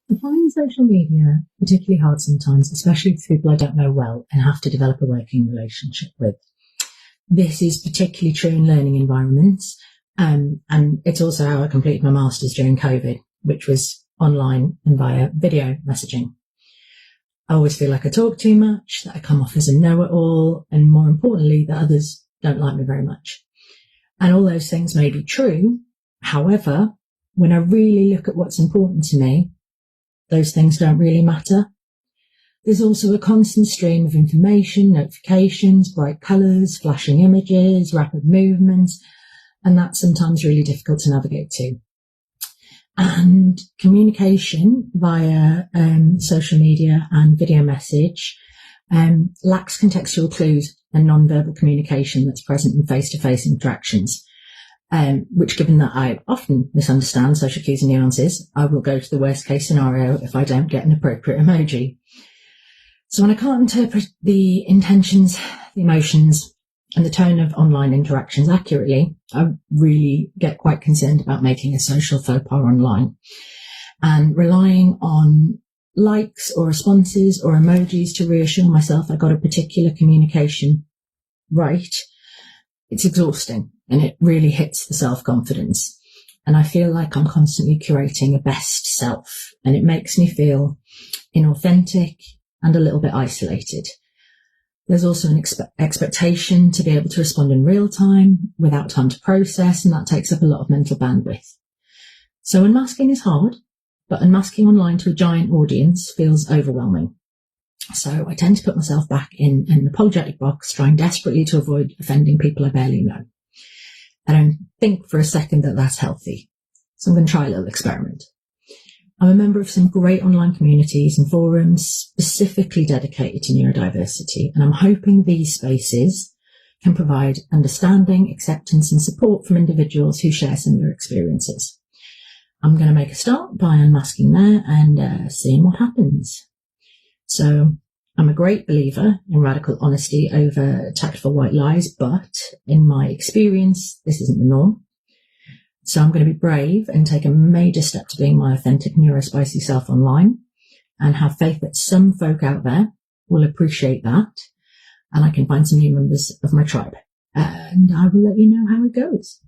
I find social media particularly hard sometimes, especially with people I don't know well and have to develop a working relationship with. This is particularly true in learning environments, and it's also how I completed my master's during COVID, which was online and via video messaging. I always feel like I talk too much, that I come off as a know-it-all, and more importantly, that others don't like me very much. And all those things may be true. However, when I really look at what's important to me, those things don't really matter. There's also a constant stream of information, notifications, bright colours, flashing images, rapid movements, and that's sometimes really difficult to navigate to. And communication via social media and video message lacks contextual clues and non-verbal communication that's present in face-to-face interactions, which, given that I often misunderstand social cues and nuances, I will go to the worst-case scenario if I don't get an appropriate emoji. So when I can't interpret the intentions, the emotions, and the tone of online interactions accurately, I really get quite concerned about making a social faux pas online. And relying on likes or responses or emojis to reassure myself I got a particular communication right, it's exhausting and it really hits the self-confidence. And I feel like I'm constantly curating a best self, and it makes me feel inauthentic and a little bit isolated. There's also an expectation to be able to respond in real time without time to process, and that takes up a lot of mental bandwidth. So unmasking is hard, but unmasking online to a giant audience feels overwhelming. So I tend to put myself back in an apologetic box, trying desperately to avoid offending people I barely know. I don't think for a second that that's healthy. So I'm going to try a little experiment. I'm a member of some great online communities and forums specifically dedicated to neurodiversity, and I'm hoping these spaces can provide understanding, acceptance and support from individuals who share similar experiences. I'm going to make a start by unmasking there and seeing what happens. So I'm a great believer in radical honesty over tactful white lies, but in my experience, this isn't the norm. So I'm going to be brave and take a major step to being my authentic neurospicy self online, and have faith that some folk out there will appreciate that, and I can find some new members of my tribe. And I will let you know how it goes.